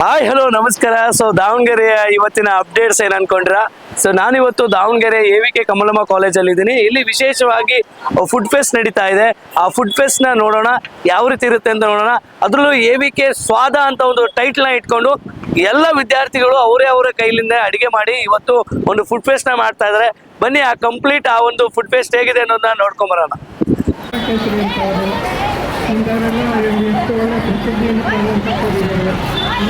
Hi hello ನಮಸ್ಕಾರ. So ದಾವಣಗೆರೆಯ ಇವತ್ತಿನ ಅಪ್ಡೇಟ್ಸ್ ಏನ್ ಅನ್ಕೊಂಡ್ರ? ಸೊ ನಾನಿವತ್ತು ದಾವಣಗೆರೆ AVK ಕಮಲಮ್ಮ ಕಾಲೇಜಲ್ಲಿ ಇದ್ದೀನಿ. ಇಲ್ಲಿ ವಿಶೇಷವಾಗಿ ಫುಡ್ ಫೆಸ್ಟ್ ನಡೀತಾ ಇದೆ. ಆ ಫುಡ್ ಫೆಸ್ಟ್ ನ ನೋಡೋಣ, ಯಾವ ರೀತಿ ಇರುತ್ತೆ ಅಂತ ನೋಡೋಣ. ಅದರಲ್ಲೂ AVK ಸ್ವಾದ ಅಂತ ಒಂದು ಟೈಟ್ಲ್ ನ ಇಟ್ಕೊಂಡು ಎಲ್ಲ ವಿದ್ಯಾರ್ಥಿಗಳು ಅವರ ಕೈಲಿಂದ ಅಡಿಗೆ ಮಾಡಿ ಇವತ್ತು ಒಂದು ಫುಡ್ ಫೆಸ್ಟ್ ನ ಮಾಡ್ತಾ ಇದ್ದಾರೆ. ಬನ್ನಿ ಆ ಕಂಪ್ಲೀಟ್ ಆ ಒಂದು ಫುಡ್ ಫೆಸ್ಟ್ ಹೇಗಿದೆ ಅನ್ನೋದನ್ನ ನೋಡ್ಕೊಂಡ್ ಬರೋಣ. ಎಷ್ಟು ಒಳ್ಳೆ ಪ್ರಸಿದ್ಧಿಯನ್ನು ಪಡೆದಂಥ ಕೊಡಿದ್ದಾರೆ.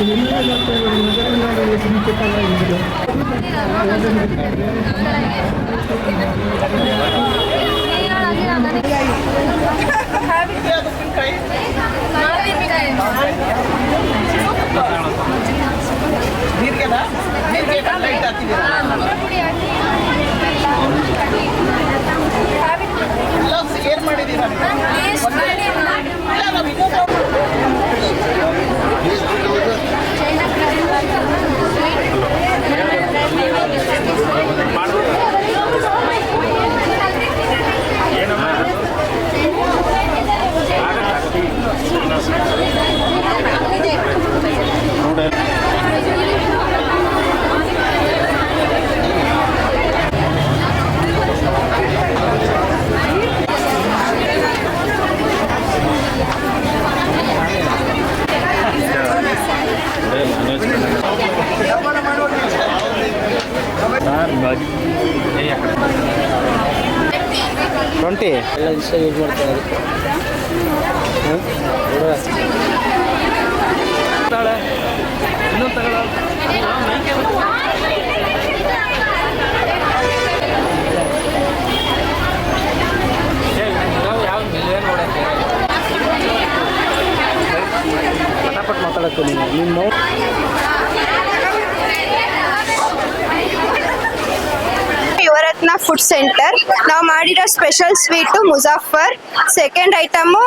ಎಲ್ಲ ನಗರನಾಡಲ್ಲಿ ಪ್ರಿನ್ಸಿಪಲ್ ಆಗಿದ್ದರು. ಏನ್ ಮಾಡಿದ್ದೀರಾ? ಟ್ವೆಂಟಿ ಎಲ್ಲ ದಿವಸ ಯೂಸ್ ಮಾಡ್ತಾರೆ. ಇನ್ನೊಂದು ತಗೊಳ ಪಟಾಪಟ್ ಮಾತಾಡಕ್ಕೆ ನೀನು ಯುವರತ್ನ ಫುಡ್ ಸೆಂಟರ್. ನಾವು ಮಾಡಿರೋ ಸ್ಪೆಷಲ್ ಸ್ವೀಟು ಮುಜಾಫರ್, second item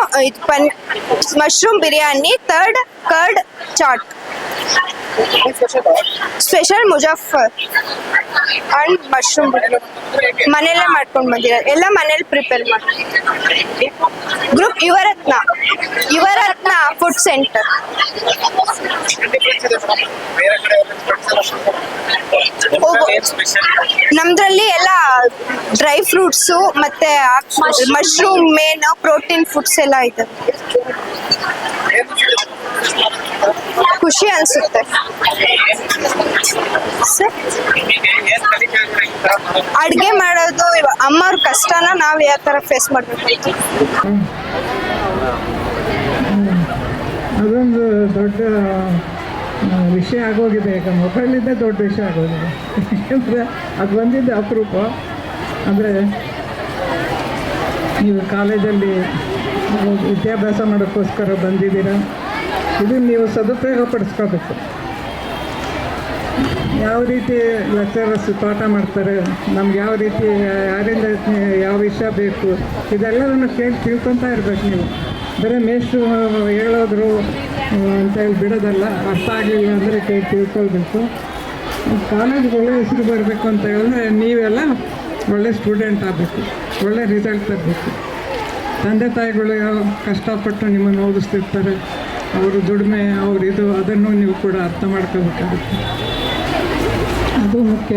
mushroom biryani, third curd chaat. Special ಮುಜಾಫರ್ ಅಂಡ್ ಮಶ್ರೂಮ್ ಮನೆಯಲ್ಲೇ ಮಾಡ್ಕೊಂಡು ಬಂದಿರೋದು, ಎಲ್ಲ ಮನೇಲಿ ಪ್ರಿಪೇರ್ ಮಾಡಿ. Group Yuvaratna food centre. ನಮ್ದ್ರಲ್ಲಿ ಎಲ್ಲ ಡ್ರೈ ಫ್ರೂಟ್ಸು ಮತ್ತೆ ಮಶ್ರೂಮ್ ಮೇನ್ ಪ್ರೋಟೀನ್ ಫುಡ್ಸ್ ಎಲ್ಲ ಇದೆ. ಖುಷಿ ಅನ್ಸುತ್ತೆ ಅಡ್ಗೆ ಮಾಡೋದು. ಅಮ್ಮವ್ರ ಕಷ್ಟನ ನಾವ್ ಯಾವ ತರ ಫೇಸ್ ಮಾಡ್ಬೇಕು, ಅದೊಂದು ದೊಡ್ಡ ವಿಷಯ ಆಗೋಗಿದೆ. ಈಗ ಮೊಬೈಲಿಂದೇ ದೊಡ್ಡ ವಿಷಯ ಆಗೋಗಿದೆ. ಯಾಕೆಂದರೆ ಅದು ಬಂದಿದ್ದು ಅಪರೂಪ. ಅಂದರೆ ನೀವು ಕಾಲೇಜಲ್ಲಿ ವಿದ್ಯಾಭ್ಯಾಸ ಮಾಡೋಕ್ಕೋಸ್ಕರ ಬಂದಿದ್ದೀರಾ, ಇದನ್ನು ನೀವು ಸದುಪಯೋಗ ಪಡಿಸ್ಕೋಬೇಕು. ಯಾವ ರೀತಿ ಲೆಕ್ಚರರ್ಸ್ ಪಾಠ ಮಾಡ್ತಾರೆ, ನಮ್ಗೆ ಯಾವ ರೀತಿ ಯಾರಿಂದ ಯಾವ ವಿಷಯ ಬೇಕು, ಇದೆಲ್ಲದನ್ನು ಕೇಳಿ ತಿಳ್ಕೊತಾ ಇರ್ಬೇಕು. ನೀವು ಬರೀ ಮೇಷ್ಟ್ರು ಹೇಳೋದ್ರು ಅಂತೇಳಿ ಬಿಡೋದಲ್ಲ. ಅರ್ಥ ಆಗಲಿಲ್ಲ ಅಂದರೆ ಕೇಳಿ ತಿಳ್ಕೊಳ್ಬೇಕು. ಕಾಲೇಜ್ಗೆ ಒಳ್ಳೆ ಹೆಸರು ಬರಬೇಕು ಅಂತ ಹೇಳಿದ್ರೆ ನೀವೆಲ್ಲ ಒಳ್ಳೆ ಸ್ಟೂಡೆಂಟ್ ಆಗಬೇಕು, ಒಳ್ಳೆ ರಿಸಲ್ಟ್ ತರಬೇಕು. ತಂದೆ ತಾಯಿಗಳು ಕಷ್ಟಪಟ್ಟು ನಿಮ್ಮನ್ನು ಓದಿಸ್ತಿರ್ತಾರೆ, ಅವರು ದುಡಿಮೆ ಇದು ಅದನ್ನು ನೀವು ಕೂಡ ಅರ್ಥ ಮಾಡ್ಕೋಬೇಕಾಗುತ್ತೆ. ಅದು ಮುಖ್ಯ.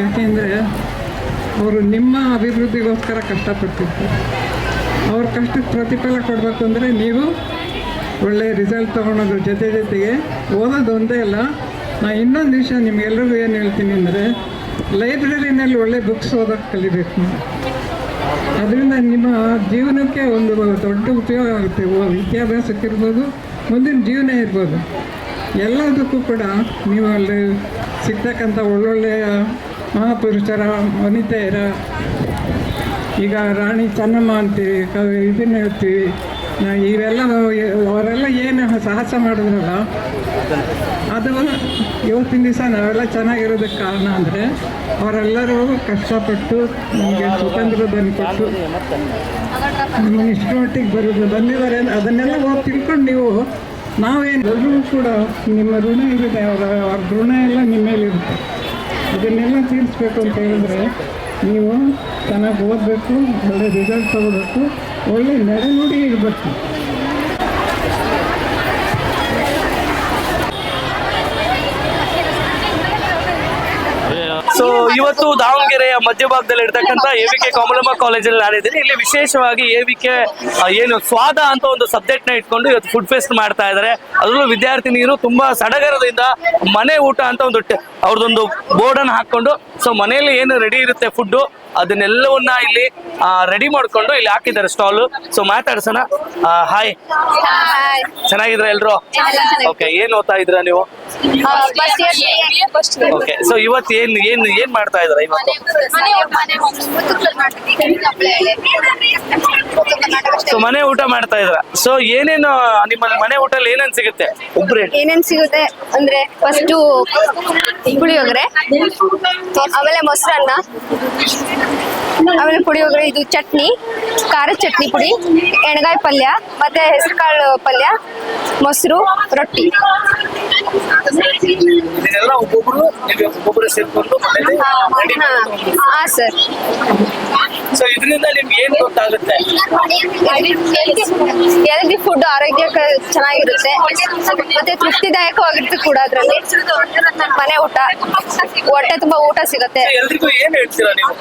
ಯಾಕೆಂದರೆ ಅವರು ನಿಮ್ಮ ಅಭಿವೃದ್ಧಿಗೋಸ್ಕರ ಕಷ್ಟಪಡ್ತಿರ್ತಾರೆ. ಅವ್ರ ಕಷ್ಟಕ್ಕೆ ಪ್ರತಿಫಲ ಕೊಡಬೇಕು ಅಂದರೆ ನೀವು ಒಳ್ಳೆಯ ರಿಸಲ್ಟ್ ತೊಗೊಳೋದ್ರ ಜೊತೆಗೆ ಓದೋದು ಒಂದೇ ಅಲ್ಲ. ನಾನು ಇನ್ನೊಂದು ವಿಷಯ ನಿಮಗೆಲ್ಲರಿಗೂ ಏನು ಹೇಳ್ತೀನಿ ಅಂದರೆ, ಲೈಬ್ರರಿನಲ್ಲಿ ಒಳ್ಳೆ ಬುಕ್ಸ್ ಓದೋಕ್ಕೆ ಕಲಿಬೇಕು ನೀವು. ಅದರಿಂದ ನಿಮ್ಮ ಜೀವನಕ್ಕೆ ಒಂದು ದೊಡ್ಡ ಉಪಯೋಗ ಆಗುತ್ತೆ. ವಿದ್ಯಾಭ್ಯಾಸಕ್ಕಿರ್ಬೋದು, ಮುಂದಿನ ಜೀವನ ಇರ್ಬೋದು, ಎಲ್ಲದಕ್ಕೂ ಕೂಡ ನೀವು ಅಲ್ಲಿ ಸಿಗ್ತಕ್ಕಂಥ ಒಳ್ಳೊಳ್ಳೆಯ ಮಹಾಪುರುಷರ ವನಿತೆಯರ, ಈಗ ರಾಣಿ ಚೆನ್ನಮ್ಮ ಅಂತೀವಿ, ಇದನ್ನು ಹೇಳ್ತೀವಿ, ಇವೆಲ್ಲ ಅವರೆಲ್ಲ ಏನು ಸಾಹಸ ಮಾಡಿದ್ರಲ್ಲ, ಅದು ಇವತ್ತಿನ ದಿವಸ ನಾವೆಲ್ಲ ಚೆನ್ನಾಗಿರೋದಕ್ಕೆ ಕಾರಣ ಅಂದರೆ ಅವರೆಲ್ಲರೂ ಕಷ್ಟಪಟ್ಟು ನಮಗೆ ಸ್ವತಂತ್ರವನ್ನು ಕೊಟ್ಟು ನಮ್ಮನ್ನು ಇಷ್ಟು ಮಟ್ಟಿಗೆ ಬಂದಿದ್ದಾರೆ. ಅದನ್ನೆಲ್ಲ ಹೋಗಿ ತಿಳ್ಕೊಂಡು ನೀವು ನಾವೇನು ಎಲ್ಲರೂ ಕೂಡ ನಿಮ್ಮ ಋಣ ಇರುತ್ತೆ, ಅವ್ರ ಋಣ ಎಲ್ಲ ನಿಮ್ಮ ಮೇಲಿರುತ್ತೆ. ಇದನ್ನೆಲ್ಲ ತೀರಿಸ್ಬೇಕು ಅಂತ ಹೇಳಿದ್ರೆ ನೀವು ಚೆನ್ನಾಗಿ ಓದಬೇಕು, ಒಳ್ಳೆ ರಿಸಲ್ಟ್ ತೊಗೋಬೇಕು, ಒಳ್ಳೆ ನಡೆನುಡಿ ಇರಬೇಕು. ಸೊ ಇವತ್ತು ದಾವಣಗೆರೆಯ ಮಧ್ಯಭಾಗದಲ್ಲಿ ಇರ್ತಕ್ಕಂಥ AVK ಕಮಲಮ್ಮ ಕಾಲೇಜಲ್ಲಿ ನಾನಿದ್ದೀನಿ. ಇಲ್ಲಿ ವಿಶೇಷವಾಗಿ AVK ಏನು ಸ್ವಾದ ಅಂತ ಒಂದು ಸಬ್ಜೆಕ್ಟ್ ನ ಇಟ್ಕೊಂಡು ಇವತ್ತು ಫುಡ್ ಫೆಸ್ಟ್ ಮಾಡ್ತಾ ಇದ್ದಾರೆ. ಅದರಲ್ಲೂ ವಿದ್ಯಾರ್ಥಿನಿಯರು ತುಂಬಾ ಸಡಗರದಿಂದ ಮನೆ ಊಟ ಅಂತ ಒಂದು ಅವ್ರದ್ದೊಂದು ಬೋರ್ಡ್ ಅನ್ನು ಹಾಕೊಂಡು, ಸೊ ಮನೆಯಲ್ಲಿ ಏನು ರೆಡಿ ಇರುತ್ತೆ ಫುಡ್ ಅದನ್ನೆಲ್ಲವನ್ನ ಇಲ್ಲಿ ರೆಡಿ ಮಾಡ್ಕೊಂಡು ಇಲ್ಲಿ ಹಾಕಿದ್ದಾರೆ ಸ್ಟಾಲ್. ಸೊ ಮಾತಾಡ್ಸೋಣ. ಹಾಯ್, ಚೆನ್ನಾಗಿದ್ರ ಎಲ್ರು? ಓಕೆ, ಏನ್ ಓದ್ತಾ ಇದ್ರ ನೀವು? ಓಕೆ, ಸೊ ಇವತ್ತು ಏನ್ ಮಾಡ್ತಾ ಇದ್ರ ಇವತ್ತು? ಸೊ ಮನೆ ಊಟ ಮಾಡ್ತಾ ಇದ್ರ. ಸೊ ಏನೇನು ನಿಮ್ಮ ಮನೆ ಊಟಲ್ಲಿ ಏನೇನ್ ಸಿಗುತ್ತೆ? ಒಬ್ರು ಏನೇನ್ ಸಿಗುತ್ತೆ ಅಂದ್ರೆ ಫಸ್ಟ್ ಪುಳಿಯೋಗರೆ, ಆಮೇಲೆ ಮೊಸರನ್ನ, ಆಮೇಲೆ ಪುಳಿಯೋಗರೆ, ಇದು ಚಟ್ನಿ, ಖಾರ ಚಟ್ನಿ ಪುಡಿ, ಎಣ್ಗಾಯಿ ಪಲ್ಯ, ಮತ್ತೆ ಹೆಸರುಕಾಳು ಪಲ್ಯ, ಮೊಸರು, ರೊಟ್ಟಿ. ಇದನ್ನೆಲ್ಲ ಒಬ್ಬೊಬ್ರು ಸೇರ್ಕೊಂಡು ಹಾ ಸರ್. ಸೊ ಇದರಿಂದ ನಿಮ್ಗೆ ಏನ್ ಗೊತ್ತಾಗುತ್ತೆ? ಹೆಲ್ದಿ ಫುಡ್ ಆರೋಗ್ಯಕ್ಕೆ ಚೆನ್ನಾಗಿರುತ್ತೆ ಮತ್ತೆ ತೃಪ್ತಿದಾಯಕವಾಗಿರುತ್ತೆ ಕೂಡ. ಅದ್ರಲ್ಲಿ ಮನೆ ಊಟ, ಹೊಟ್ಟೆ ತುಂಬಾ ಊಟ ಸಿಗುತ್ತೆ. ಎಲ್ರಿಗೂ ಏನ್ ಹೇಳ್ತೀರಾ ನೀವು?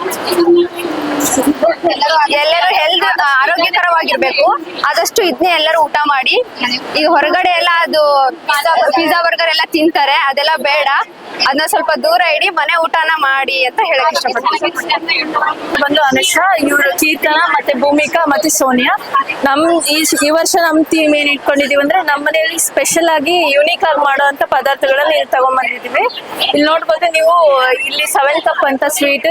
ಎಲ್ಲರೂ ಹೆಲ್ತ್ ಆರೋಗ್ಯಕರವಾಗಿರ್ಬೇಕು. ಆದಷ್ಟು ಇದನ್ನೇ ಎಲ್ಲರೂ ಊಟ ಮಾಡಿ. ಈಗ ಹೊರಗಡೆ ಎಲ್ಲ ಅದು ಪಿಜ್ಜಾ ಬರ್ಗರ್ ಎಲ್ಲ ತಿಂತಾರೆ, ಅದೆಲ್ಲ ಬೇಡ. ಅದನ್ನ ಸ್ವಲ್ಪ ದೂರ ಇಡಿ, ಮನೆ ಊಟನ ಮಾಡಿ ಅಂತ ಹೇಳಕ್ ಇಷ್ಟಪಡ್ತೀನಿ. ಬಂದು ಅನುಷಾ, ಇವರು ಕೀರ್ತನ, ಮತ್ತೆ ಭೂಮಿಕಾ, ಮತ್ತೆ ಸೋನಿಯಾ. ಈ ವರ್ಷ ನಮ್ ಥೀಮ್ ಏನ್ ಇಟ್ಕೊಂಡಿದೀವಿ ಅಂದ್ರೆ ನಮ್ಮ ಮನೆಯಲ್ಲಿ ಸ್ಪೆಷಲ್ ಆಗಿ ಯೂನಿಕ್ ಆಗಿ ಮಾಡುವಂತ ಪದಾರ್ಥಗಳನ್ನ ಇಲ್ಲಿ ತಗೊಂಡ್ಬಂದಿದೀವಿ. ಇಲ್ಲಿ ನೋಡ್ಬೋದು ನೀವು, ಇಲ್ಲಿ 7 ಕಪ್ ಅಂತ ಸ್ವೀಟ್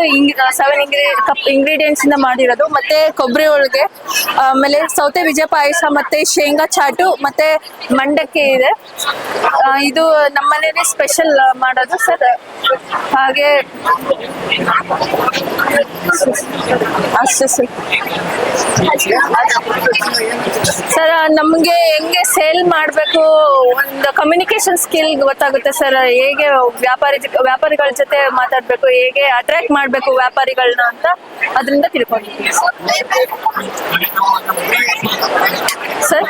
7 ಕಪ್ ಇಂಗ್ರೀಡಿಯೆಂಟ್ಸ್ ಇಂದ ಮಾಡಿರೋದು, ಮತ್ತೆ ಕೊಬ್ಬರಿ ಹೋಳಿಗೆ, ಆಮೇಲೆ ಸೌತೆ ಬೀಜ ಪಾಯಸ, ಮತ್ತೆ ಶೇಂಗಾ ಚಾಟು, ಮತ್ತೆ ಮಂಡಕ್ಕಿ ಇದೆ. ಇದು ನಮ್ಮ ಮನೆಯಲ್ಲಿ ಸ್ಪೆಷಲ್ ಮಾಡೋದು ಸರ್. ಹಾಗೆ ಅಷ್ಟೇ ಸರ್. ನಮ್ಗೆ ಹೆಂಗೆ ಸೇಲ್ ಮಾಡ್ಬೇಕು, ಒಂದು ಕಮ್ಯುನಿಕೇಶನ್ ಸ್ಕಿಲ್ ಗೊತ್ತಾಗುತ್ತೆ ಸರ್. ಹೇಗೆ ವ್ಯಾಪಾರಿಗಳ ಜೊತೆ ಮಾತಾಡ್ಬೇಕು, ಹೇಗೆ ಅಟ್ರಾಕ್ಟ್ ಮಾಡ್ಬೇಕು ವ್ಯಾಪಾರಿಗಳನ್ನ ಅಂತ ಅದರಿಂದ ತಿಳ್ಕೊಂಡಿದ್ದೀವಿ ಸರ್.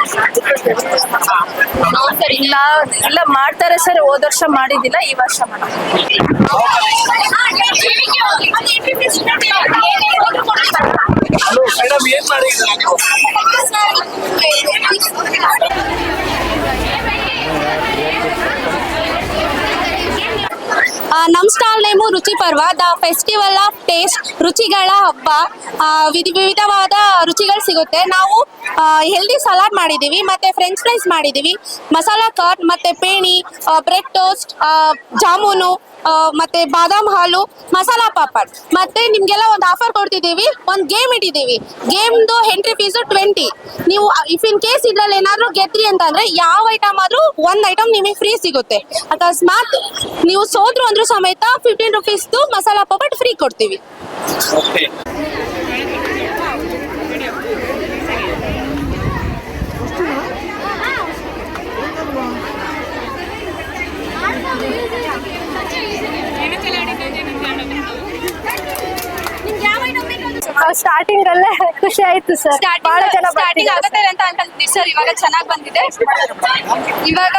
ಇಲ್ಲ ಮಾಡ್ತಾರೆ ಸರ್, ಹೋದ ವರ್ಷ ಮಾಡಿದ್ದಿಲ್ಲ, ಈ ವರ್ಷ ಮೇಡಮ್ ಏನ್ ಮಾಡಿದ್ರ ನೀವು? ನಮ್ಮ ಸ್ಟಾಲ್ ನೇಮು ರುಚಿ ಪರ್ವ, ದ ಫೆಸ್ಟಿವಲ್ ಆಫ್ ಟೇಸ್ಟ್, ರುಚಿಗಳ ಹಬ್ಬ. ವಿಧವಾದ ರುಚಿಗಳು ಸಿಗುತ್ತೆ. ನಾವು ಹೆಲ್ದಿ ಸಲಾಡ್ ಮಾಡಿದ್ದೀವಿ, ಮತ್ತೆ ಫ್ರೆಂಚ್ ಫ್ರೈಸ್ ಮಾಡಿದ್ದೀವಿ, ಮಸಾಲಾ ಕಾರ್ನ್, ಮತ್ತೆ ಪೇಣಿ, ಬ್ರೆಡ್ ಟೋಸ್ಟ್, ಜಾಮೂನು, ಮತ್ತೆ ಬಾದಾಮ್ ಹಾಲು, ಮಸಾಲಾ ಪಾಪಡ್. ಮತ್ತೆ ನಿಮ್ಗೆಲ್ಲ ಒಂದು ಆಫರ್ ಕೊಡ್ತಿದ್ದೀವಿ, ಒಂದು ಗೇಮ್ ಇಟ್ಟಿದ್ದೀವಿ. ಗೇಮ್ದು ಎಂಟ್ರಿ ಫೀಸು 20. ನೀವು ಇಫ್ ಇನ್ ಕೇಸ್ ಇದ್ರಲ್ಲಿ ಏನಾದರೂ ಗೆದ್ರಿ ಅಂತಂದ್ರೆ ಯಾವ ಐಟಮ್ ಆದ್ರೂ ಒಂದು ಐಟಮ್ ನಿಮಗೆ ಫ್ರೀ ಸಿಗುತ್ತೆ. ಅಕಸ್ಮಾತ್ ನೀವು ಸೋದ್ರು ಅಂದ್ರೂ ಸಮೇತ 15 ರುಪೀಸ್ದು ಮಸಾಲಾ ಪಾಪಡ್ ಫ್ರೀ ಕೊಡ್ತೀವಿ. ಸ್ಟಾರ್ಟಿಂಗ್ ಅಲ್ಲೇ ಖುಷಿ ಆಯ್ತು ಸರ್. ಬಹಳ ಜನ ಸ್ಟಾರ್ಟಿಂಗ್ ಆಗುತ್ತೆ ಅಂತ ಅನ್ಕೊಂತೀವಿ ಸರ್. ಇವಾಗ ಚೆನ್ನಾಗಿ ಬಂದಿದೆ. ಇವಾಗ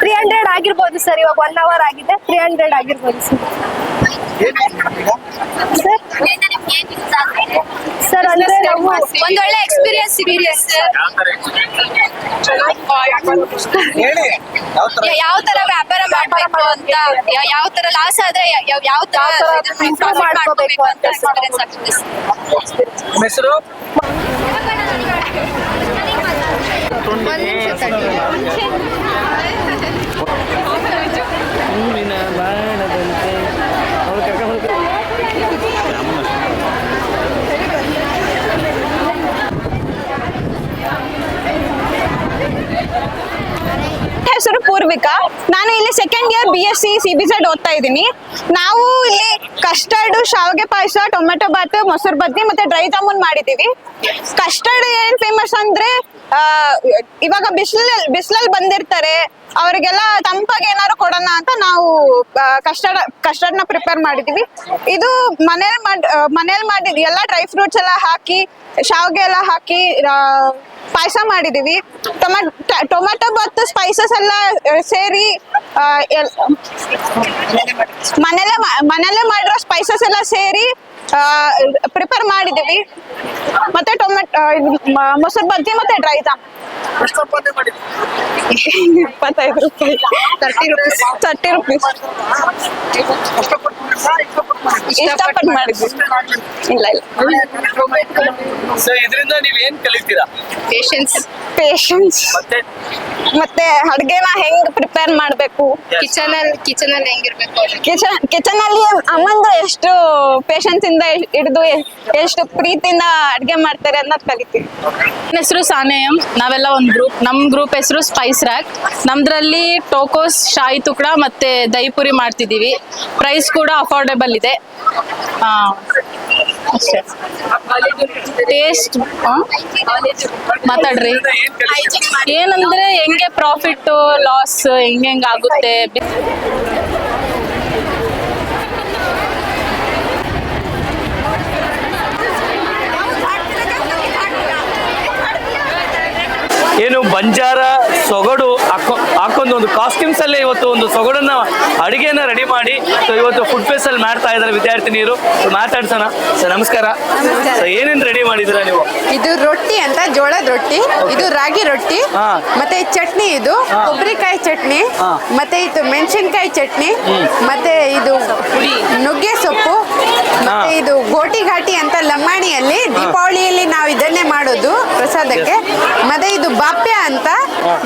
300 ಆಗಿರ್ಬೋದು ಸರ್. ಇವಾಗ 1 hour ಆಗಿದೆ, 300 ಆಗಿರ್ಬೋದು ಸರ್. ಸರ್ ಅಂದ್ರೆ ನಾವು ಒಂದೊಳ್ಳೆ ಎಕ್ಸ್ಪೀರಿಯನ್ಸ್ ಸಿಗುತ್ತೆ ಸರ್. ಯಾವ ತರ ವ್ಯಾಪಾರ ಮಾಡ್ಬೇಕು ಅಂತ, ಯಾವ ತರ ಲಾಸ್ ಆದ್ರೆ ಯಾವ ತರ ಮಾಡ್ಕೋಬೇಕು ಅಂತ ಎಕ್ಸ್ಪೀರಿಯನ್ಸ್ ಆಗ್ತದೆ ಸರ್. ಹೆಸರು? ಹೆಸರು ಪೂರ್ವಿಕಾ. ನಾನು ಇಲ್ಲಿ ಸೆಕೆಂಡ್ ಇಯರ್ BSc CBZ ಓದ್ತಾ ಇದ್ದೀನಿ. ನಾವು ಇಲ್ಲಿ ಕಸ್ಟರ್ಡ್, ಶಾವಿಗೆ ಪಾಯಸ, ಟೊಮೆಟೊ ಬಾತ್, ಮೊಸರು ಬಜ್ಜಿ ಮತ್ತೆ ಡ್ರೈ ಜಾಮೂನ್ ಮಾಡಿದೀವಿ. ಕಸ್ಟರ್ಡ್ ಏನ್ ಫೇಮಸ್ ಅಂದ್ರೆ ಇವಾಗ ಬಿಸಿಲಲ್ಲಿ ಬಂದಿರ್ತಾರೆ, ಅವರಿಗೆಲ್ಲ ತಂಪಾಗಿ ಏನಾದ್ರು ಕೊಡೋಣ ಅಂತ ನಾವು ಕಸ್ಟರ್ಡ್ನ ಪ್ರಿಪೇರ್ ಮಾಡಿದೀವಿ. ಇದು ಮನೇಲಿ ಮಾಡಿದ್ವಿ. ಎಲ್ಲ ಡ್ರೈ ಫ್ರೂಟ್ಸ್ ಎಲ್ಲ ಹಾಕಿ, ಶಾವಿಗೆ ಎಲ್ಲ ಹಾಕಿ ಪಾಯಸ ಮಾಡಿದೀವಿ. ಟೊಮೆಟೊ ಮತ್ತು ಸ್ಪೈಸಸ್ ಎಲ್ಲ ಸೇರಿ ಮನೇಲೆ ಮಾಡಿರೋ ಸ್ಪೈಸಸ್ ಎಲ್ಲ ಸೇರಿ ಪ್ರಿಪೇರ್ ಮಾಡಿದೀವಿ. ಮತ್ತೆ ಮೊಸರು ಬಜ್ಜಿ ಮತ್ತೆ ಡ್ರೈ ಜಾಮ್ 25 ರೂಪಾಯಿ, 30 ರೂಪೀಸ್ ಇಷ್ಟಪಟ್ಟು ಮಾಡಿದ್ವಿ. ಇಲ್ಲ ಸೊ ಇದರಿಂದ ನೀವ್ ಏನ್ ಕಲಿತೀರಾ? ಪೇಷನ್ಸ್ ಮತ್ತೆ ಅಡ್ಗೆನ ಹೆಂಗ್ ಪ್ರಿಪೇರ್ ಮಾಡ್ಬೇಕು, ಕಿಚನ್ ಅಲ್ಲಿ ಹೆಂಗಿರ್ಬೇಕು, ಕಿಚನ್ ಅಲ್ಲಿ ಅಮ್ಮಂದು ಎಷ್ಟು ಪೇಷನ್ಸ್ ಇಂದ ಹಿಡಿದು ಎಷ್ಟು ಪ್ರೀತಿಯಿಂದ ಅಡ್ಗೆ ಮಾಡ್ತಾರೆ ಅನ್ನೋದು ಕಲಿತೀವಿ. ನನ್ನ ಹೆಸರು ಸಾನೇಯಂ. ನಾವೆಲ್ಲ ಒಂದು ಗ್ರೂಪ್. ನಮ್ಮ ಗ್ರೂಪ್ ಹೆಸರು ಸ್ಪೈಸ್ ರ್ಯಾಕ್. ನಮ್ದ್ರಲ್ಲಿ ಟೋಕೋಸ್, ಶಾಯಿ ತುಕಡ ಮತ್ತೆ ದಹಿ ಪುರಿ ಮಾಡ್ತಿದೀವಿ. ಪ್ರೈಸ್ ಕೂಡ ಅಫೋರ್ಡೆಬಲ್ ಇದೆ. ಅಷ್ಟೇ. ಟೇಸ್ಟ್ ಮಾತಾಡ್ರಿ. ಏನಂದ್ರೆ ಹೆಂಗೆ ಪ್ರಾಫಿಟ್ ಲಾಸ್ ಹೆಂಗ್ ಆಗುತ್ತೆ. ಏನು ಬಂಜಾರ ಸೊಗಡು ಹಾಕೊಂಡು ಒಂದು ಕಾಸ್ಟ್ಯೂಮ್ಸ್ ಅಲ್ಲೇ ಇವತ್ತು ಒಂದು ಸೊಗಡನ್ನ ಅಡಿಗೆನ ರೆಡಿ ಮಾಡಿ ಸೊ ಇವತ್ತು ಫುಡ್ ಫೆಸ್ಟ್ ಅಲ್ಲಿ ಮಾಡ್ತಾ ಇದ್ದಾರೆ ವಿದ್ಯಾರ್ಥಿನಿಯರು. ಮಾತಾಡ್ಸೋಣ ಸರ್, ನಮಸ್ಕಾರ. ಏನೇನು ರೆಡಿ ಮಾಡಿದ್ದೀರಾ ನೀವು? ಇದು ರೊಟ್ಟಿ ಅಂತ, ಜೋಳದ ರೊಟ್ಟಿ. ಇದು ರಾಗಿ ರೊಟ್ಟಿ. ಮತ್ತೆ ಚಟ್ನಿ, ಇದು ಕೊಬ್ಬರಿಕಾಯಿ ಚಟ್ನಿ. ಮತ್ತೆ ಇದು ಮೆಣಸಿನ್ಕಾಯಿ ಚಟ್ನಿ. ಮತ್ತೆ ಇದು ನುಗ್ಗೆ ಸೊಪ್ಪು. ಮತ್ತೆ ಇದು ಗೋಟಿ ಘಾಟಿ ಅಂತ ಲಂಬಾಣಿಯಲ್ಲಿ ದೀಪಾವಳಿಯಲ್ಲಿ ನಾವು ಇದನ್ನೇ ಮಾಡೋದು ಪ್ರಸಾದಕ್ಕೆ. ಮತ್ತೆ ಇದು ಬಾಪ್ಯ ಅಂತ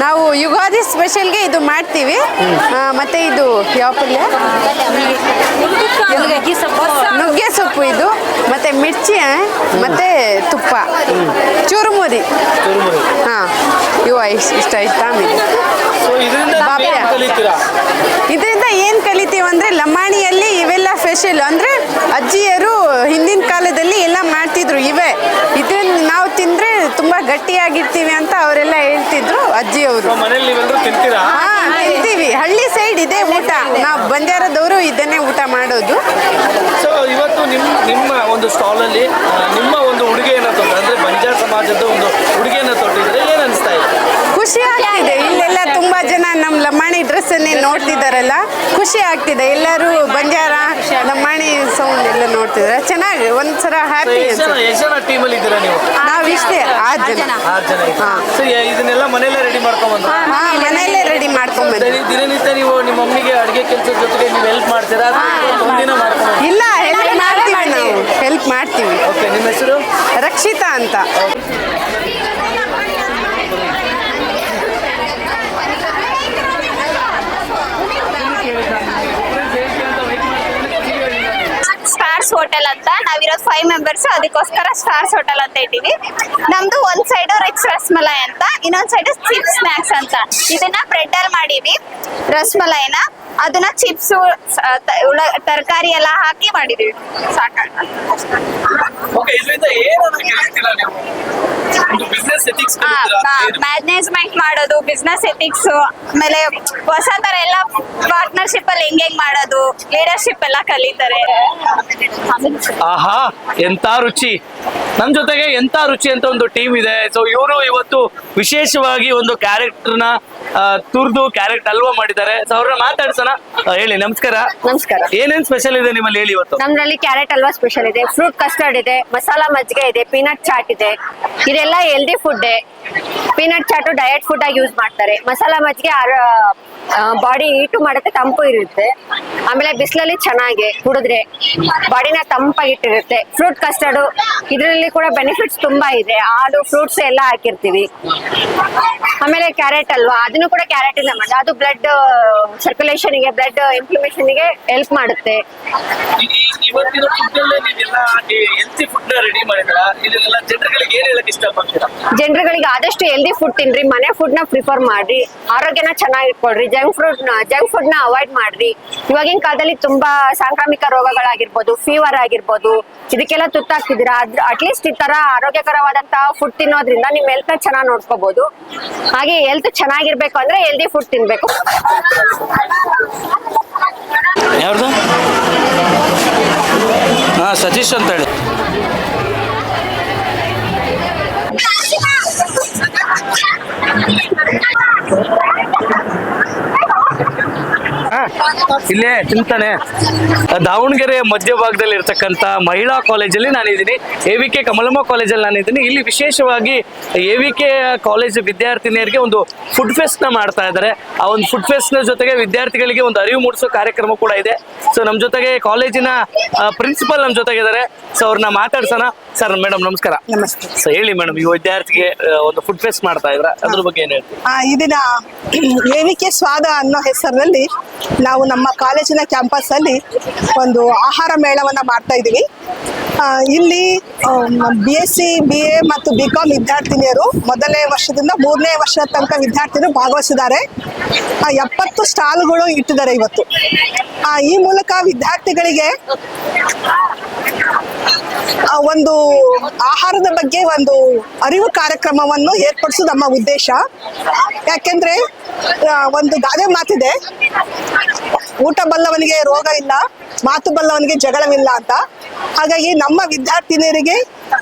ನಾವು ಯುಗಾದಿ ಸ್ಪೆಷಲ್ಗೆ ಇದು ಮಾಡ್ತೀವಿ. ಮತ್ತೆ ಇದು ಯಾವ ಪಲ್ಯ? ನುಗ್ಗೆ ಸೊಪ್ಪು ಇದು. ಮತ್ತೆ ಮಿರ್ಚಿ, ಮತ್ತೆ ತುಪ್ಪ, ಚೂರುಮುರಿ. ಹಾ, ಇವ ಇಷ್ಟ ಬಾಪ್ಯ. ಇದರಿಂದ ಏನ್ ಕಲಿತೀವಿ ಅಂದ್ರೆ ಲಂಬಾಣಿಯಲ್ಲಿ ಇವೆಲ್ಲ ಸ್ಪೆಷಲ್ ಅಂದ್ರೆ ಅಜ್ಜಿಯರು ಹಿಂದಿನ ಕಾಲದಲ್ಲಿ ಎಲ್ಲ ಮಾಡ್ತಿದ್ರು. ಇದನ್ನ ನಾವು ತಿಂದ್ರೆ ತುಂಬಾ ಗಟ್ಟಿಯಾಗಿರ್ತೀವಿ ಅಂತ ಅವರೆಲ್ಲ ಹೇಳ್ತಿದ್ರು ಅಜ್ಜಿಯವರು. ಹಾ, ತಿಂತೀವಿ. ಹಳ್ಳಿ ಸೈಡ್ ಇದೆ ಊಟ. ನಾವು ಬಂಜಾರದವರು ಇದನ್ನೇ ಊಟ ಮಾಡೋದು. ಸೊ ಇವತ್ತು ನಿಮ್ಮ ಒಂದು ಸ್ಟಾಲ್ ಅಲ್ಲಿ ನಿಮ್ಮ ಒಂದು ಉಡುಗೆಯನ್ನ ತೊಟ್ಟು ಅಂದ್ರೆ ಬಂಜಾರ ಸಮಾಜದ ಒಂದು ಉಡುಗೆಯನ್ನ ತೊಟ್ಟಿದ್ರೆ ಏನ್ ಅನಿಸ್ತಾ ಇದೆ? ಖುಷಿ ಆಗ್ತಿದೆ. ಇಲ್ಲೆಲ್ಲ ತುಂಬಾ ಜನ ನಮ್ಮ ಲಂಬಾಣಿ ಡ್ರೆಸ್ ಅನ್ನೇ ನೋಡ್ತಿದಾರಲ್ಲ, ಖುಷಿ ಆಗ್ತಿದೆ. ಎಲ್ಲರೂ ಬಂಜಾರ ಲಂಬಾಣಿ ಸೌಂಡ್ ಎಲ್ಲ ನೋಡ್ತಿದಾರೆ. ಚೆನ್ನಾಗಿ ಒಂದ್ಸರ ಹ್ಯಾಪಿ. ಎಷ್ಟು ಜನ ಟೀಮ್ ಅಲ್ಲಿ ಇದ್ದೀರಾ ನೀವು? ನಾವಿಷ್ಟೇ 6 ಜನ. 6 ಜನ. ಸೊ ಇದನ್ನೆಲ್ಲ ಮನೆಯಲ್ಲೇ ರೆಡಿ ಮಾಡ್ಕೊಂಡ್ ಹಾ, ಮನೆಯಲ್ಲೇ ರೆಡಿ ಮಾಡ್ಕೊಂಡ್ ದಿನನಿತ್ಯ ನೀವು ನಿಮ್ಮ ಮಮ್ಮಿಗೆ ಅಡುಗೆ ಕೆಲಸದ ಜೊತೆಗೆ ನೀವು ಹೆಲ್ಪ್ ಮಾಡ್ತೀರಾ? ಒಂದಿನ ಮಾಡ್ಕೊಂಡು ಇಲ್ಲ, ಹೆಲ್ಪ್ ಮಾಡ್ತೀವಿ. ನಾವು ಹೆಲ್ಪ್ ಮಾಡ್ತೀವಿ. ಓಕೆ, ನಿಮ್ಮ ಹೆಸರು? ರಕ್ಷಿತಾ ಅಂತ. ಸ್ಟಾರ್ಸ್ ಹೋಟೆಲ್ ಅಂತ ನಾವಿರೋದು 5 ಮೆಂಬರ್ಸ್. ಅದಕ್ಕೋಸ್ಕರ ಸ್ಟಾರ್ಸ್ ಹೋಟೆಲ್ ಅಂತ ಇಟ್ಟಿವಿ. ನಮ್ದು ಒಂದ್ ಸೈಡ್ ರಿಚ್ ರಸ್ಮಲೈ ಅಂತ, ಇನ್ನೊಂದ್ ಸೈಡ್ ಚಿಪ್ಸ್ ಸ್ನಾಕ್ಸ್ ಅಂತ. ಇದನ್ನ ಬ್ರೆಡ್ ಅಲ್ಲಿ ಮಾಡೀವಿ ರಸ್ಮಲೈನ. ಅದನ್ನ ಚಿಪ್ಸ್ ತರಕಾರಿ ಎಲ್ಲ ಹಾಕಿ ಮಾಡಿದೀವಿ. ಸಾಕಾಗ ಮ್ಯಾನೇಜ್ಮೆಂಟ್ ಮಾಡೋದು, ಬಿಸ್ನೆಸ್ ಎಥಿಕ್ಸ್, ಆಮೇಲೆ ಹೊಸ ತರ ಎಲ್ಲ ಪಾರ್ಟ್ನರ್ಶಿಪ್ ಅಲ್ಲಿ ಹೆಂಗ್ ಮಾಡೋದು, ಲೀಡರ್ಶಿಪ್ ಎಲ್ಲ ಕಲಿತಾರೆ. ಆಹಾ, ಎಂತ ರುಚಿ! ನಮ್ ಜೊತೆಗೆ ಎಂತ ರುಚಿ ಅಂತ ಒಂದು ಟೀಮ್ ಇದೆ. ಸೊ ಇವರು ಇವತ್ತು ವಿಶೇಷವಾಗಿ ಒಂದು ಕ್ಯಾರೆಕ್ಟರ್ನ ತುರ್ದು ಕ್ಯಾರೆಕ್ಟ್ ಹಲ್ವಾ ಮಾಡಿದ್ದಾರೆ. ಸೊ ಅವ್ರನ್ನ ಮಾತಾಡ್ಸೋಣ. ಹೇಳಿ. ನಮಸ್ಕಾರ. ನಮಸ್ಕಾರ. ಏನೇನ್ ಸ್ಪೆಷಲ್ ಇದೆ ನಿಮ್ಮಲ್ಲಿ ಹೇಳಿ ಇವತ್ತು? ನಮ್ದ್ರಲ್ಲಿ ಕ್ಯಾರೆಟ್ ಹಲ್ವಾ ಸ್ಪೆಷಲ್ ಇದೆ, ಫ್ರೂಟ್ ಕಸ್ಟರ್ಡ್ ಇದೆ, ಮಸಾಲಾ ಮಜ್ಜಿಗೆ ಇದೆ, ಪೀನಟ್ ಚಾಟ್ ಇದೆ. ಇದೆಲ್ಲ healthy food. Peanut chat diet food ಆಗಿ ಯೂಸ್ ಮಾಡ್ತಾರೆ. ಮಸಾಲಾ ಮಜ್ಜಿಗೆ ಬಾಡಿ ಹೀಟು ಮಾಡುತ್ತೆ, ತಂಪು ಇರುತ್ತೆ. ಆಮೇಲೆ ಬಿಸಿಲಲ್ಲಿ ಚೆನ್ನಾಗಿ ಕುಡಿದ್ರೆ ಬಾಡಿನ ತಂಪಾಗಿಟ್ಟಿರುತ್ತೆ. ಫ್ರೂಟ್ ಕಸ್ಟರ್ಡ್ ಇದರಲ್ಲಿ ಕೂಡ ಬೆನಿಫಿಟ್ಸ್ ತುಂಬಾ ಇದೆ. ಹಾಲು, ಫ್ರೂಟ್ಸ್ ಎಲ್ಲ ಹಾಕಿರ್ತೀವಿ. ಆಮೇಲೆ ಕ್ಯಾರೆಟ್ ಅಲ್ವಾ, ಅದನ್ನು ಕೂಡ ಕ್ಯಾರೆಟ್ ಇಂದ ಮಾಡಿದೆ. ಅದು ಬ್ಲಡ್ ಸರ್ಕ್ಯುಲೇಷನ್ ಗೆ, ಬ್ಲಡ್ ಇನ್ಫ್ಲಮೇಷನ್ ಗೆ ಹೆಲ್ಪ್ ಮಾಡುತ್ತೆ. ಇವತ್ತಿನ ಫುಡ್ ಅಲ್ಲೇ ನೀವೆಲ್ಲ ಹೆಲ್ತಿ ಫುಡ್ ರೆಡಿ ಮಾಡಿದ್ರಾ? ಇದೆಲ್ಲ ಜನರಿಗೆ ಏನ್ ಹೇಳಕ್ ಇಷ್ಟಪಡ್ತೀರಾ? ಜನರುಗಳಿಗೆ ಆದಷ್ಟು ಹೆಲ್ದಿ ಫುಡ್ ತಿನ್ರಿ, ಮನೆ ಫುಡ್ ನ ಪ್ರಿಫರ್ ಮಾಡ್ರಿ, ಆರೋಗ್ಯನ ಚೆನ್ನಾಗಿಟ್ಕೊಳ್ರಿ, ಜಂಕ್ ಫುಡ್ ನ ಅವಾಯ್ಡ್ ಮಾಡ್ರಿ. ಇವಾಗಿನ ಕಾಲದಲ್ಲಿ ತುಂಬಾ ಸಾಂಕ್ರಾಮಿಕ ರೋಗಗಳಾಗಿರ್ಬೋದು, ಫೀವರ್ ಆಗಿರ್ಬೋದು, ಇದಕ್ಕೆಲ್ಲ ತುತ್ತಾಗ್ತಿದ್ದೀರಾ. ಅಟ್ಲೀಸ್ಟ್ ಈ ತರ ಆರೋಗ್ಯಕರವಾದಂತಹ ಫುಡ್ ತಿನ್ನೋದ್ರಿಂದ ನಿಮ್ ಹೆಲ್ತ್ ನ ಚೆನ್ನಾಗಿ ನೋಡ್ಕೋಬಹುದು. ಹಾಗೆ ಹೆಲ್ತ್ ಚೆನ್ನಾಗಿರ್ಬೇಕು ಅಂದ್ರೆ ಹೆಲ್ದಿ ಫುಡ್ ತಿನ್ಬೇಕು. ಸತೀಶ್ ಅಂತ ಹೇಳಿ. ಇಲ್ಲೇ ತಿಂತಾನೆ. ದಾವಣಗೆರೆ ಮಧ್ಯಭಾಗದಲ್ಲಿ ಇರ್ತಕ್ಕಂಥ ಮಹಿಳಾ ಕಾಲೇಜಲ್ಲಿ ನಾನಿದ್ದೀನಿ. AVK ಕಮಲಮ್ಮ ಕಾಲೇಜಲ್ಲಿ ನಾನಿದ್ದೀನಿ. ಇಲ್ಲಿ ವಿಶೇಷವಾಗಿ AVK ಕಾಲೇಜ್ ವಿದ್ಯಾರ್ಥಿನಿಯರಿಗೆ ಒಂದು ಫುಡ್ ಫೆಸ್ಟ್ ನ ಮಾಡ್ತಾ ಇದ್ದಾರೆ. ಆ ಒಂದು ಫುಡ್ ಫೆಸ್ಟ್ ನ ಜೊತೆಗೆ ವಿದ್ಯಾರ್ಥಿಗಳಿಗೆ ಒಂದು ಅರಿವು ಮೂಡಿಸೋ ಕಾರ್ಯಕ್ರಮ ಕೂಡ ಇದೆ. ಸೊ ನಮ್ಮ ಜೊತೆಗೆ ಕಾಲೇಜಿನ ಪ್ರಿನ್ಸಿಪಲ್ ನಮ್ಮ ಜೊತೆಗೆ ಇದ್ದಾರೆ. ಸೊ ಅವ್ರನ್ನ ಮಾತಾಡ್ಸೋಣ. ಸರ್, ಮೇಡಮ್ ನಮಸ್ಕಾರ. ನಮಸ್ತೆ. ಸೊ ಹೇಳಿ ಮೇಡಮ್, ಈ ವಿದ್ಯಾರ್ಥಿಗೆ ಒಂದು ಫುಡ್ ಫೆಸ್ಟ್ ಮಾಡ್ತಾ ಇದ್ರ ಅದ್ರ ಬಗ್ಗೆ ಏನ್ ಹೇಳ್ತೀವಿ? ಇದನ್ನ AVK ಸ್ವಾದ ಅನ್ನೋ ಹೆಸರಿನಲ್ಲಿ ನಾವು ನಮ್ಮ ಕಾಲೇಜಿನ ಕ್ಯಾಂಪಸ್ ಅಲ್ಲಿ ಒಂದು ಆಹಾರ ಮೇಳವನ್ನ ಮಾಡ್ತಾ ಇದೀವಿ. ಇಲ್ಲಿ BSc BA ಮತ್ತು BCom ವಿದ್ಯಾರ್ಥಿನಿಯರು ಮೊದಲನೇ ವರ್ಷದಿಂದ 3ನೇ ವರ್ಷದ ತನಕ ವಿದ್ಯಾರ್ಥಿಗಳು ಭಾಗವಹಿಸಿದ್ದಾರೆ. 70 ಸ್ಟಾಲ್ಗಳು ಇಟ್ಟಿದ್ದಾರೆ ಇವತ್ತು. ಈ ಮೂಲಕ ವಿದ್ಯಾರ್ಥಿಗಳಿಗೆ ಒಂದು ಆಹಾರದ ಬಗ್ಗೆ ಒಂದು ಅರಿವು ಕಾರ್ಯಕ್ರಮವನ್ನು ಏರ್ಪಡಿಸೋದು ನಮ್ಮ ಉದ್ದೇಶ. ಯಾಕೆಂದ್ರೆ ಒಂದು ಗಾದೆ ಮಾತಿದೆ, ಊಟ ಬಲ್ಲವನಿಗೆ ರೋಗ ಇಲ್ಲ, ಮಾತು ಬಲ್ಲವನಿಗೆ ಜಗಳವಿಲ್ಲ ಅಂತ. ಹಾಗಾಗಿ ನಮ್ಮ ವಿದ್ಯಾರ್ಥಿನಿಯರಿಗೆ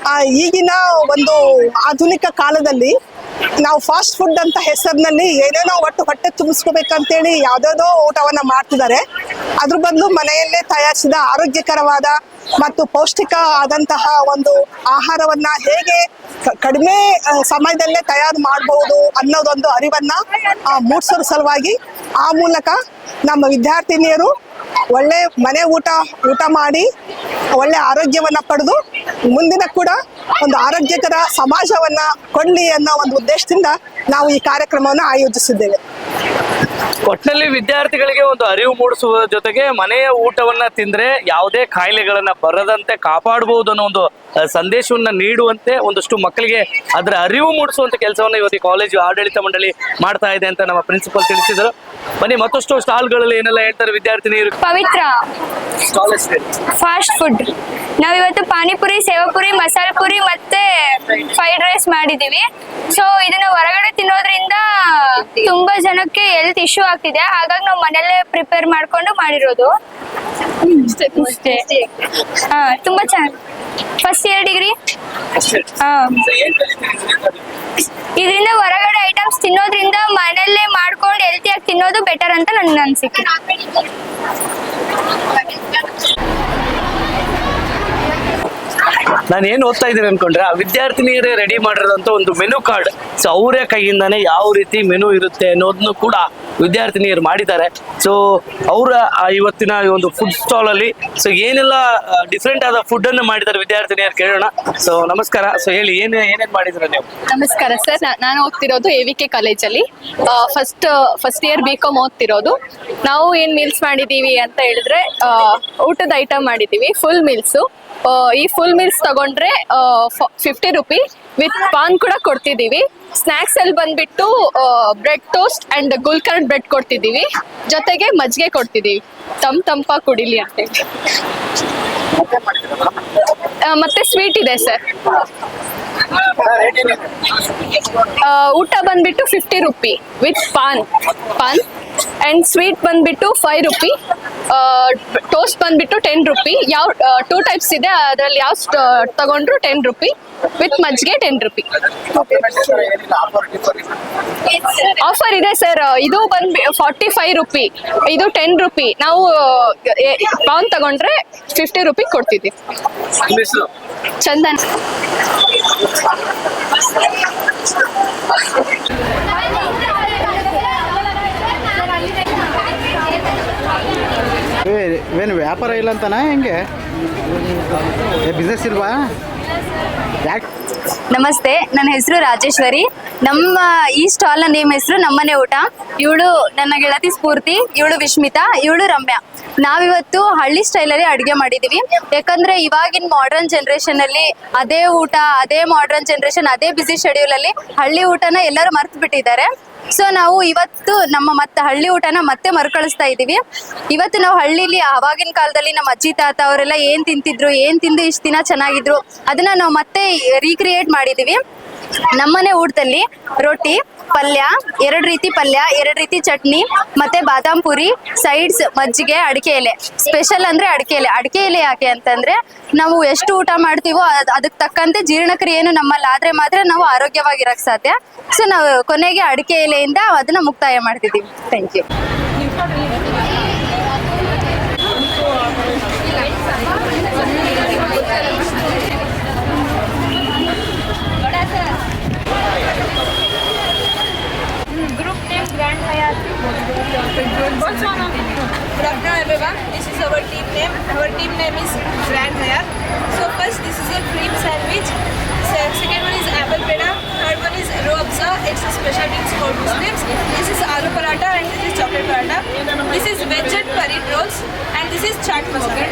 ಈಗಿನ ಒಂದು ಆಧುನಿಕ ಕಾಲದಲ್ಲಿ ನಾವು ಫಾಸ್ಟ್ ಫುಡ್ ಅಂತ ಹೆಸರಿನಲ್ಲಿ ಏನೇನೋ ಒಟ್ಟು ಹೊಟ್ಟೆ ತುಂಬಿಸ್ಕೋಬೇಕಂತೇಳಿ ಯಾವ್ದಾವ್ದೋ ಊಟವನ್ನ ಮಾಡ್ತಿದ್ದಾರೆ. ಅದ್ರ ಬದಲು ಮನೆಯಲ್ಲೇ ತಯಾರಿಸಿದ ಆರೋಗ್ಯಕರವಾದ ಮತ್ತು ಪೌಷ್ಟಿಕ ಆದಂತಹ ಒಂದು ಆಹಾರವನ್ನ ಹೇಗೆ ಕಡಿಮೆ ಸಮಯದಲ್ಲೇ ತಯಾರು ಮಾಡಬಹುದು ಅನ್ನೋದೊಂದು ಅರಿವನ್ನ ಮೂಡಿಸೋದ್ರ ಸಲುವಾಗಿ ಆ ಮೂಲಕ ನಮ್ಮ ವಿದ್ಯಾರ್ಥಿನಿಯರು ಒಳ್ಳೆ ಮನೆ ಊಟ ಮಾಡಿ ಒಳ್ಳೆ ಆರೋಗ್ಯವನ್ನ ಪಡೆದು ಮುಂದಿನ ಕೂಡ ಒಂದು ಆರೋಗ್ಯಕರ ಸಮಾಜವನ್ನ ಕೊಡ್ಲಿ ಅನ್ನೋ ಒಂದು ಉದ್ದೇಶದಿಂದ ನಾವು ಈ ಕಾರ್ಯಕ್ರಮವನ್ನು ಆಯೋಜಿಸಿದ್ದೇವೆ. ಒಟ್ಟಿನಲ್ಲಿ ವಿದ್ಯಾರ್ಥಿಗಳಿಗೆ ಒಂದು ಅರಿವು ಮೂಡಿಸುವ ಜೊತೆಗೆ ಮನೆಯ ಊಟವನ್ನ ತಿಂದ್ರೆ ಯಾವುದೇ ಕಾಯಿಲೆಗಳನ್ನ ಬರದಂತೆ ಕಾಪಾಡಬಹುದು ಅನ್ನೋ ಒಂದು ಸಂದೇಶವನ್ನ ನೀಡುವಂತೆ ಒಂದಷ್ಟು ಮಕ್ಕಳಿಗೆ ಅದರ ಅರಿವು ಮೂಡಿಸುವಂತ ಕೆಲಸವನ್ನ ಇವತ್ತು ಕಾಲೇಜು ಆಡಳಿತ ಮಂಡಳಿ ಮಾಡ್ತಾ ಇದೆ ಅಂತ ನಮ್ಮ ಪ್ರಿನ್ಸಿಪಲ್ ತಿಳಿಸಿದರು. ಬನ್ನಿ, ಮತ್ತಷ್ಟು ಸ್ಟಾಲ್ಗಳಲ್ಲಿ ಏನೆಲ್ಲ ಹೇಳ್ತಾರೆ ವಿದ್ಯಾರ್ಥಿನಿಯರು. ಪವಿತ್ರ ಫಾಸ್ಟ್ ಫುಡ್. ನಾವಿವತ್ತು ಪಾನಿಪುರಿ, ಸೇವಪುರಿ, ಮಸಾಲ ಪುರಿ ಮತ್ತೆ ಫ್ರೈಡ್ ರೈಸ್ ಮಾಡಿದೀವಿ. ಸೊ ಇದನ್ನ ಹೊರಗಡೆ ತಿನ್ನೋದ್ರಿಂದ ತುಂಬಾ ಜನಕ್ಕೆ ಹೆಲ್ತ್ ಇಶ್ಯೂ ಆಗ್ತಿದೆ. ಹಾಗಾಗಿ ನಾವು ಮನೆಯಲ್ಲೇ ಪ್ರಿಪೇರ್ ಮಾಡ್ಕೊಂಡು ಮಾಡಿರೋದು. ತುಂಬಾ ಚೆನ್ನಾಗಿ. First year degree. ಇದರಿಂದ ಹೊರಗಡೆ ಐಟಮ್ಸ್ ತಿನ್ನೋದ್ರಿಂದ ಮನೆಯಲ್ಲೇ ಮಾಡ್ಕೊಂಡು ಹೆಲ್ತಿಯಾಗಿ ತಿನ್ನೋದು ಬೆಟರ್ ಅಂತ ನನ್ನ ಅನಿಸಿಕೆ. ನಾನು ಏನು ಓದ್ತಾ ಇದ್ದೀನಿ ಅನ್ಕೊಂಡ್ರೆ, ಆ ವಿದ್ಯಾರ್ಥಿನಿಯರೇ ರೆಡಿ ಮಾಡಿರೋಂಥ ಒಂದು ಮೆನು ಕಾರ್ಡ್. ಸೊ ಅವರೇ ಕೈಯಿಂದಾನೆ ಯಾವ ರೀತಿ ಮೆನು ಇರುತ್ತೆ ಅನ್ನೋದನ್ನು ಕೂಡ ವಿದ್ಯಾರ್ಥಿನಿಯರು ಮಾಡಿದ್ದಾರೆ. ಸೊ ಅವರ ಇವತ್ತಿನ ಒಂದು ಫುಡ್ ಸ್ಟಾಲ್ ಅಲ್ಲಿ ಸೊ ಏನೆಲ್ಲ ಡಿಫ್ರೆಂಟ್ ಆದ ಫುಡ್ ಅನ್ನು ಮಾಡಿದ್ದಾರೆ ವಿದ್ಯಾರ್ಥಿನಿಯರು ಕೇಳೋಣ. ಸೊ ನಮಸ್ಕಾರ. ಸೊ ಹೇಳಿ, ಏನೇನ್ ಮಾಡಿದ್ರ ನೀವು? ನಮಸ್ಕಾರ ಸರ್, ನಾನು ಓದ್ತಿರೋದು AVK ಕಾಲೇಜಲ್ಲಿ ಫಸ್ಟ್ ಇಯರ್ BCom ಓದ್ತಿರೋದು. ನಾವು ಏನ್ ಮೀಲ್ಸ್ ಮಾಡಿದೀವಿ ಅಂತ ಹೇಳಿದ್ರೆ ಊಟದ ಐಟಮ್ ಮಾಡಿದೀವಿ, ಫುಲ್ ಮೀಲ್ಸು. ಈ ಫುಲ್ ಮೀಲ್ಸ್ ತಗೊಂಡ್ರೆ 50 ರೂಪಿ ವಿತ್ ಪಾನ್ ಕೂಡ ಕೊಡ್ತಿದೀವಿ. ಸ್ನಾಕ್ಸ್ ಅಲ್ಲಿ ಬಂದ್ಬಿಟ್ಟು ಬ್ರೆಡ್ ಟೋಸ್ಟ್ ಅಂಡ್ ಗುಲ್ಕರ್ಡ್ ಬ್ರೆಡ್ ಕೊಡ್ತಿದೀವಿ, ಜೊತೆಗೆ ಮಜ್ಜಿಗೆ ಕೊಡ್ತಿದೀವಿ ತಂಪ ಕುಡಿಲಿ ಅಂತ. ಮತ್ತೆ ಸ್ವೀಟ್ ಇದೆ ಸರ್. ಊಟ ಬಂದ್ಬಿಟ್ಟು 50 rupee with PAN and sweet ಬಂದ್ಬಿಟ್ಟು 5 ರೂಪಿ. ಟೋಸ್ಟ್ ಬಂದ್ಬಿಟ್ಟು 10 ರೂಪಿ. ಯಾವ 2 ಟೈಪ್ಸ್ ಇದೆ, ಅದ್ರಲ್ಲಿ ಯಾವ ತಗೊಂಡ್ರು 10 ರೂಪಿ ವಿತ್ ಮಜ್ಜಿಗೆ 10 ರೂಪಿ. ಆಫರ್ ಇದೆ ಸರ್. ಇದು ಬಂದ್ 45 ರೂಪಿ, ಇದು 10 ರೂಪಿ. ನಾವು ಪಾನ್ ತಗೊಂಡ್ರೆ 50 ರೂಪಿ ಕೊಡ್ತಿದ್ದೀವಿ. ಚಂದನ್. ಏನು ವ್ಯಾಪಾರ ಇಲ್ಲ ಅಂತನಾ? ಹೆಂಗೆ ಬಿಸ್ನೆಸ್ ಇಲ್ವಾ? ಯಾಕೆ? ನಮಸ್ತೆ, ನನ್ನ ಹೆಸರು ರಾಜೇಶ್ವರಿ. ನಮ್ಮ ಈ ಸ್ಟಾಲ್ನ ನೇಮ್ ಹೆಸರು ನಮ್ಮನೆ ಊಟ. ಇವಳು ನನ್ನ ಗೆಳತಿ ಸ್ಫೂರ್ತಿ, ಇವಳು ವಿಶ್ಮಿತಾ, ಇವಳು ರಮ್ಯಾ. ನಾವಿವತ್ತು ಹಳ್ಳಿ ಸ್ಟೈಲಲ್ಲಿ ಅಡುಗೆ ಮಾಡಿದ್ದೀವಿ. ಯಾಕಂದ್ರೆ ಇವಾಗಿನ ಮಾಡರ್ನ್ ಜನ್ರೇಷನ್ ಅಲ್ಲಿ ಅದೇ ಊಟ, ಅದೇ ಮಾಡರ್ನ್ ಜನ್ರೇಷನ್, ಅದೇ ಬಿಸಿ ಶೆಡ್ಯೂಲ್ ಅಲ್ಲಿ ಹಳ್ಳಿ ಊಟನ ಎಲ್ಲರೂ ಮರ್ತು ಬಿಟ್ಟಿದ್ದಾರೆ. ಸೊ ನಾವು ಇವತ್ತು ನಮ್ಮ ಹಳ್ಳಿ ಊಟನ ಮತ್ತೆ ಮರುಕಳಿಸ್ತಾ ಇದ್ದೀವಿ. ಇವತ್ತು ನಾವು ಹಳ್ಳಿಲಿ ಆವಾಗಿನ ಕಾಲದಲ್ಲಿ ನಮ್ಮ ಅಜ್ಜಿ ತಾತ ಅವರೆಲ್ಲ ಏನ್ ತಿಂತಿದ್ರು, ಏನ್ ತಿಂದು ಇಷ್ಟು ದಿನ ಚೆನ್ನಾಗಿದ್ರು, ಅದನ್ನ ನಾವು ಮತ್ತೆ ರೀಕ್ರಿಯೇಟ್ ಮಾಡಿದೀವಿ. ನಮ್ಮನೆ ಊಟದಲ್ಲಿ ರೊಟ್ಟಿ, ಪಲ್ಯ, 2 ರೀತಿ ಪಲ್ಯ, 2 ರೀತಿ ಚಟ್ನಿ, ಮತ್ತೆ ಬಾದಾಮ್ ಪುರಿ, ಸೈಡ್ಸ್, ಮಜ್ಜಿಗೆ, ಅಡಿಕೆ ಎಲೆ. ಸ್ಪೆಷಲ್ ಅಂದ್ರೆ ಅಡಿಕೆ ಎಲೆ. ಅಡಿಕೆ ಎಲೆ ಯಾಕೆ ಅಂತಂದ್ರೆ ನಾವು ಎಷ್ಟು ಊಟ ಮಾಡ್ತೀವೋ ಅದಕ್ಕೆ ತಕ್ಕಂತೆ ಜೀರ್ಣಕ್ರಿಯೆನು ನಮ್ಮಲ್ಲಿ ಆದ್ರೆ ಮಾತ್ರ ನಾವು ಆರೋಗ್ಯವಾಗಿರಕ್ ಸಾಧ್ಯ. ಸೊ ನಾವು ಕೊನೆಗೆ ಅಡಿಕೆ ಎಲೆಯಿಂದ ಅದನ್ನ ಮುಕ್ತಾಯ ಮಾಡ್ತಿದ್ದೀವಿ. Thank you. Good afternoon everyone, this is our team name. Our team name is Grand Hyatt. So first this is a cream sandwich, second one is apple peda, third one is roabza, it's a specialty, it's called Muslims. This is aloo paratha and this is chocolate paratha. This is veg and curry rolls and this is chaat masala.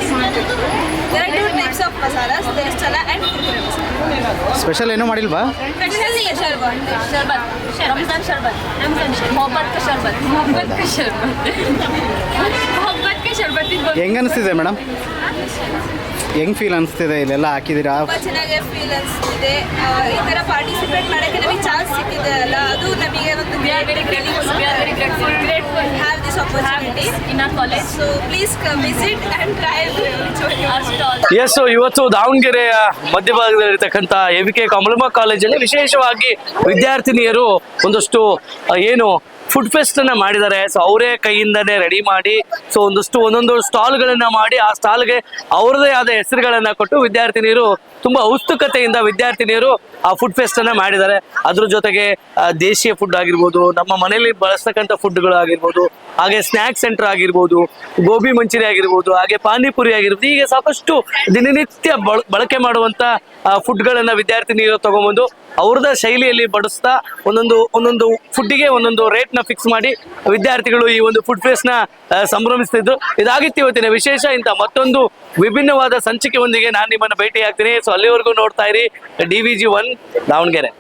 There are 2 types of masalas, there is chana and kurkure masala. Special ಏನೂ ಮಾಡಿಲ್ವಾ? Specially sharbat, Ramzan शरबत, मोहब्बत का शरबत, मोहब्बत का शरबत, मोहब्बत के शरबत. ಹೆಂಗೆ ಅನಿಸ್ತಿದೆ ಮೇಡಮ್? ಹೆಂಗೆ ಫೀಲ್ ಅನಿಸ್ತಿದೆ ಇಲ್ಲೆಲ್ಲ ಹಾಕಿದ್ದೀರಾ? ತುಂಬ ಚೆನ್ನಾಗಿ ಫೀಲ್ ಅನಿಸ್ತಿದೆ. ಈ ಥರ ಪಾರ್ಟಿಸಿಪೇಟ್ ಮಾಡೋಕ್ಕೆ ನಮಗೆ ಚಾನ್ಸ್ ಸಿಕ್ಕಿದೆ ಅಲ್ಲ, ಅದು ನಮಗೆ ಒಂದು have this opportunity in our college. So please come visit and try Our stall. Yes, ಇವತ್ತು ದಾವಣಗೆರೆಯ ಮಧ್ಯಭಾಗದಲ್ಲಿರ್ತಕ್ಕಂಥ AVK ಕಮಲಮ್ಮ ಕಾಲೇಜಲ್ಲಿ ವಿಶೇಷವಾಗಿ ವಿದ್ಯಾರ್ಥಿನಿಯರು ಒಂದಷ್ಟು ಏನು ಫುಡ್ ಫೆಸ್ಟ್ ಅನ್ನ ಮಾಡಿದ್ದಾರೆ. ಸೊ ಅವರೇ ಕೈಯಿಂದನೇ ರೆಡಿ ಮಾಡಿ ಸೊ ಒಂದೊಂದು ಸ್ಟಾಲ್ಗಳನ್ನ ಮಾಡಿ ಆ ಸ್ಟಾಲ್ಗೆ ಅವರದೇ ಆದ ಹೆಸರುಗಳನ್ನ ಕೊಟ್ಟು ವಿದ್ಯಾರ್ಥಿನಿಯರು ತುಂಬಾ ಔತ್ಸುಕತೆಯಿಂದ ವಿದ್ಯಾರ್ಥಿನಿಯರು ಆ ಫುಡ್ ಫೆಸ್ಟ್ ಅನ್ನ ಮಾಡಿದ್ದಾರೆ. ಅದ್ರ ಜೊತೆಗೆ ದೇಶೀಯ ಫುಡ್ ಆಗಿರ್ಬೋದು, ನಮ್ಮ ಮನೆಯಲ್ಲಿ ಬಳಸ್ತಕ್ಕಂಥ ಫುಡ್ಗಳು ಆಗಿರ್ಬೋದು, ಹಾಗೆ ಸ್ನ್ಯಾಕ್ ಸೆಂಟರ್ ಆಗಿರ್ಬೋದು, ಗೋಬಿ ಮಂಚೂರಿ ಆಗಿರ್ಬೋದು, ಹಾಗೆ ಪಾನಿಪುರಿ ಆಗಿರ್ಬೋದು, ಹೀಗೆ ಸಾಕಷ್ಟು ದಿನನಿತ್ಯ ಬಳಕೆ ಮಾಡುವಂತ ಫುಡ್ಗಳನ್ನ ವಿದ್ಯಾರ್ಥಿನಿಯರು ತಗೊಂಡ್ಬಂದು ಅವ್ರದ್ದ ಶೈಲಿಯಲ್ಲಿ ಬಡಿಸ್ತಾ ಒಂದೊಂದು ಫುಡ್ಡಿಗೆ ಒಂದೊಂದು ರೇಟ್ ನ ಫಿಕ್ಸ್ ಮಾಡಿ ವಿದ್ಯಾರ್ಥಿಗಳು ಈ ಒಂದು ಫುಡ್ ಫೆಸ್ಟ್ ನ ಸಂಭ್ರಮಿಸ್ತಿದ್ರು. ಇದಾಗಿತ್ತು ಇವತ್ತಿನ ವಿಶೇಷ. ಇಂಥ ಮತ್ತೊಂದು ವಿಭಿನ್ನವಾದ ಸಂಚಿಕೆಯೊಂದಿಗೆ ನಾನು ನಿಮ್ಮನ್ನು ಭೇಟಿ ಆಗ್ತೀನಿ. ಸೊ ಅಲ್ಲಿವರೆಗೂ ನೋಡ್ತಾ ಇರಿ DVG 1 ದಾವಣಗೆರೆ.